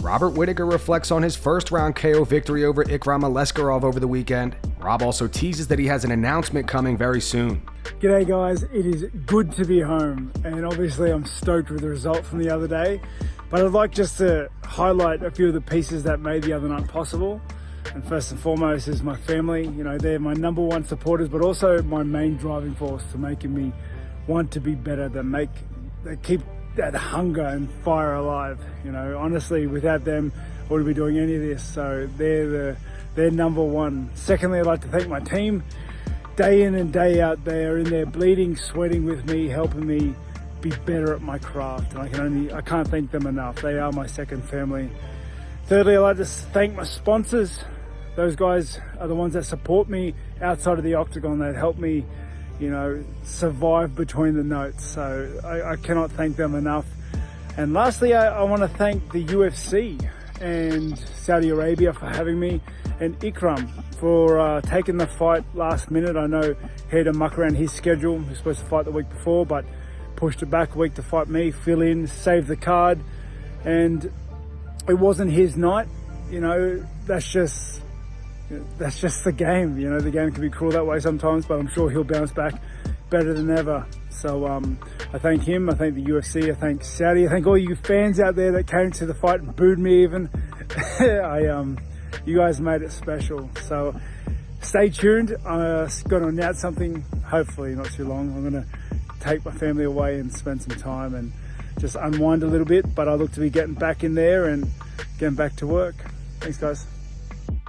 Robert Whittaker reflects on his first-round KO victory over Ikram Aleskarov over the weekend. Rob also teases that he has an announcement coming very soon. G'day guys, it is good to be home, and obviously I'm stoked with the result from the other day, but I'd like just to highlight a few of the pieces that made the other night possible. And first and foremost is my family. You know, they're my number one supporters, but also my main driving force to making me want to be better, that keep that hunger and fire alive. You know, honestly, without them, I wouldn't be doing any of this. So they're number one. Secondly, I'd like to thank my team. Day in and day out, they are in there bleeding, sweating with me, helping me be better at my craft. And I can't thank them enough. They are my second family. Thirdly, I'd like to thank my sponsors. Those guys are the ones that support me outside of the octagon, that help me, you know, survive between the notes. So I cannot thank them enough. And lastly, I want to thank the UFC and Saudi Arabia for having me, and Ikram for taking the fight last minute. I know he had to muck around his schedule. He was supposed to fight the week before, but pushed it back a week to fight me, fill in, save the card. And it wasn't his night. You know, that's just the game. You know, the game can be cruel that way sometimes, but I'm sure he'll bounce back better than ever. So I thank him, I thank the UFC, I thank Saudi, I thank all you fans out there that came to the fight and booed me even. You guys made it special. So stay tuned. I'm going to announce something, hopefully not too long. I'm going to take my family away and spend some time and just unwind a little bit, but I look to be getting back in there and getting back to work. Thanks, guys.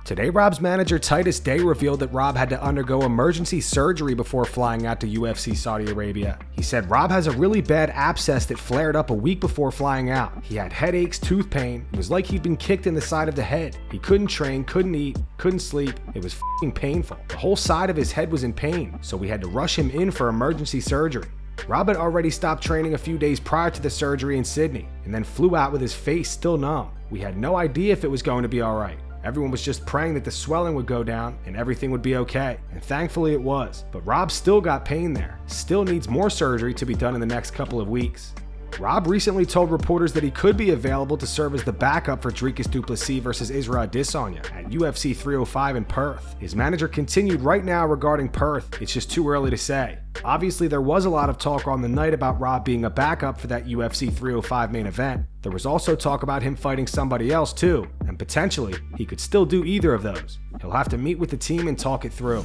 Today, Rob's manager Titus Day revealed that Rob had to undergo emergency surgery before flying out to UFC Saudi Arabia. He said Rob has a really bad abscess that flared up a week before flying out. He had headaches, tooth pain. It was like he'd been kicked in the side of the head. He couldn't train, couldn't eat, couldn't sleep. It was f***ing painful. The whole side of his head was in pain, so we had to rush him in for emergency surgery. Rob had already stopped training a few days prior to the surgery in Sydney, and then flew out with his face still numb. We had no idea if it was going to be alright. Everyone was just praying that the swelling would go down and everything would be okay, and thankfully it was. But Rob still got pain there, still needs more surgery to be done in the next couple of weeks. Rob recently told reporters that he could be available to serve as the backup for Dricus du Plessis versus Israel Adesanya at UFC 305 in Perth. His manager continued right now regarding Perth, it's just too early to say. Obviously, there was a lot of talk on the night about Rob being a backup for that UFC 305 main event. There was also talk about him fighting somebody else too, and potentially, he could still do either of those. He'll have to meet with the team and talk it through.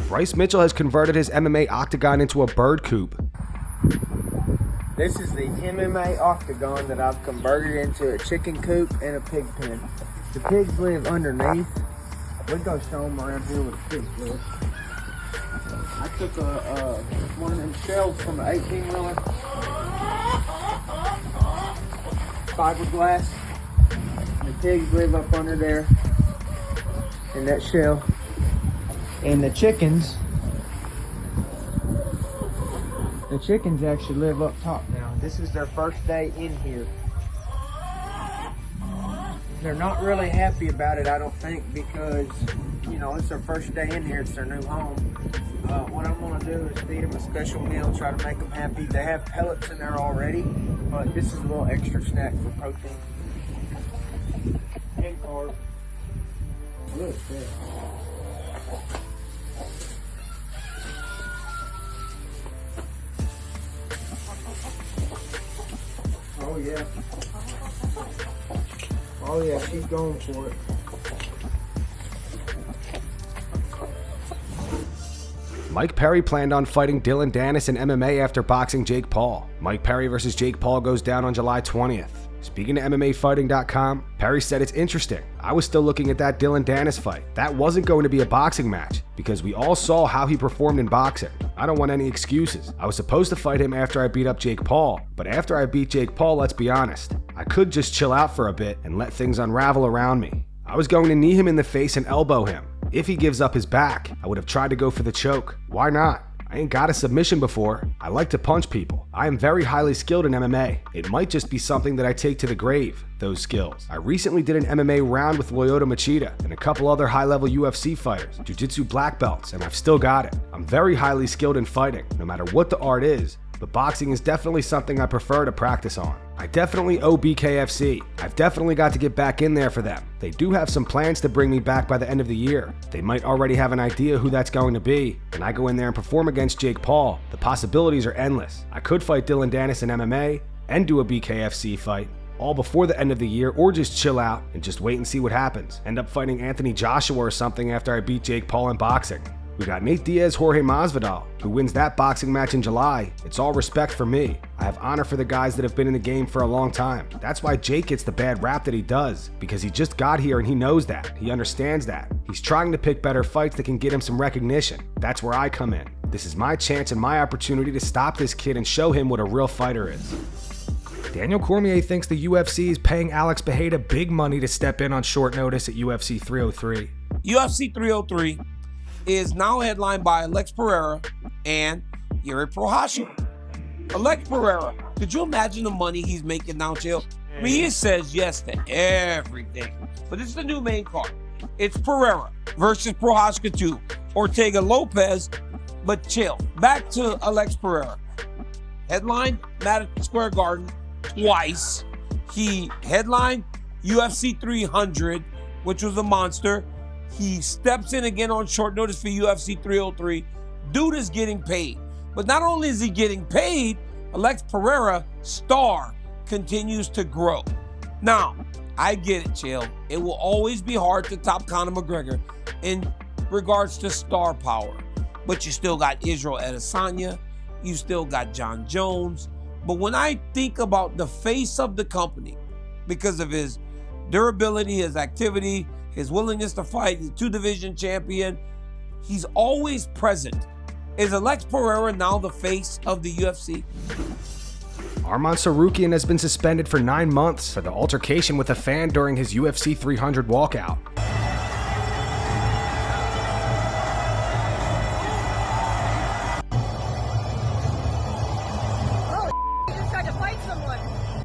Bryce Mitchell has converted his MMA octagon into a bird coop. This is the MMA octagon that I've converted into a chicken coop and a pig pen. The pigs live underneath. We're going to show them around here where the pigs live. I took one of them shelves from an 18-wheeler, fiberglass. The pigs live up under there in that shell. And the chickens actually live up top now. This is their first day in here. They're not really happy about it, I don't think, because, you know, it's their first day in here. It's their new home. What I'm going to do is feed them a special meal, try to make them happy. They have pellets in there already, but this is a little extra snack for protein and carbs. Look at that. Oh yeah. Oh yeah, she's going for it. Mike Perry planned on fighting Dillon Danis in MMA after boxing Jake Paul. Mike Perry versus Jake Paul goes down on July 20th. Speaking to MMAfighting.com, Perry said it's interesting. I was still looking at that Dillon Danis fight. That wasn't going to be a boxing match because we all saw how he performed in boxing. I don't want any excuses. I was supposed to fight him after I beat up Jake Paul, but after I beat Jake Paul, let's be honest, I could just chill out for a bit and let things unravel around me. I was going to knee him in the face and elbow him. If he gives up his back, I would have tried to go for the choke. Why not? I ain't got a submission before. I like to punch people. I am very highly skilled in MMA. It might just be something that I take to the grave, those skills. I recently did an MMA round with Lyoto Machida and a couple other high-level UFC fighters, jiu-jitsu black belts, and I've still got it. I'm very highly skilled in fighting. No matter what the art is, but boxing is definitely something I prefer to practice on. I definitely owe BKFC. I've definitely got to get back in there for them. They do have some plans to bring me back by the end of the year. They might already have an idea who that's going to be, and I go in there and perform against Jake Paul. The possibilities are endless. I could fight Dillon Danis in MMA and do a BKFC fight, all before the end of the year, or just chill out and just wait and see what happens. End up fighting Anthony Joshua or something after I beat Jake Paul in boxing. We got Nate Diaz, Jorge Masvidal, who wins that boxing match in July. It's all respect for me. I have honor for the guys that have been in the game for a long time. That's why Jake gets the bad rap that he does, because he just got here and he knows that. He understands that. He's trying to pick better fights that can get him some recognition. That's where I come in. This is my chance and my opportunity to stop this kid and show him what a real fighter is. Daniel Cormier thinks the UFC is paying Alex Pereira big money to step in on short notice at UFC 303. UFC 303 is now headlined by Alex Pereira and Yuri Prochazka. Alex Pereira, could you imagine the money he's making now, Chill? I mean, he says yes to everything. But this is the new main card. It's Pereira versus Prochazka 2. Ortega Lopez, but Chill. Back to Alex Pereira. Headlined Madison Square Garden twice. He headlined UFC 300, which was a monster. He steps in again on short notice for UFC 303. Dude is getting paid. But not only is he getting paid, Alex Pereira, star, continues to grow. Now, I get it, Chill. It will always be hard to top Conor McGregor in regards to star power. But you still got Israel Adesanya. You still got John Jones. But when I think about the face of the company, because of his durability, his activity, his willingness to fight, he's a two-division champion, he's always present. Is Alex Pereira now the face of the UFC? Arman Tsarukyan has been suspended for 9 months for the altercation with a fan during his UFC 300 walkout.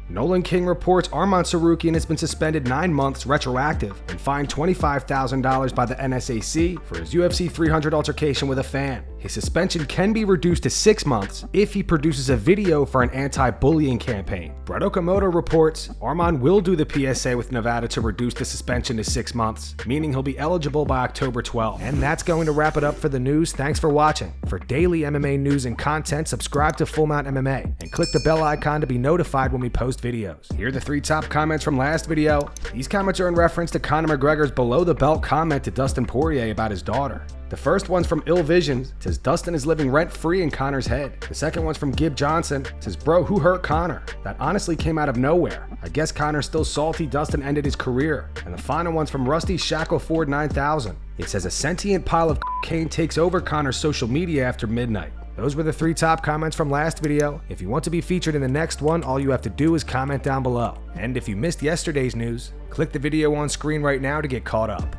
Nolan King reports Arman Tsarukyan has been suspended 9 months retroactive and fined $25,000 by the NSAC for his UFC 300 altercation with a fan. His suspension can be reduced to 6 months if he produces a video for an anti-bullying campaign. Brett Okamoto reports Arman will do the PSA with Nevada to reduce the suspension to 6 months, meaning he'll be eligible by October 12th. And that's going to wrap it up for the news. Thanks for watching. For daily MMA news and content, subscribe to Full Mount MMA and click the bell icon to be notified when we post videos. Here are the 3 top comments from last video. These comments are in reference to Conor McGregor's below the belt comment to Dustin Poirier about his daughter. The first one's from Ill Visions. It says Dustin is living rent-free in Conor's head. The second one's from Gib Johnson. It says, bro, who hurt Conor? That honestly came out of nowhere. I guess Conor's still salty Dustin ended his career. And the final one's from Rusty Shackle Ford 9000. It says a sentient pile of cocaine takes over Conor's social media after midnight. Those were the 3 top comments from last video. If you want to be featured in the next one, all you have to do is comment down below. And if you missed yesterday's news, click the video on screen right now to get caught up.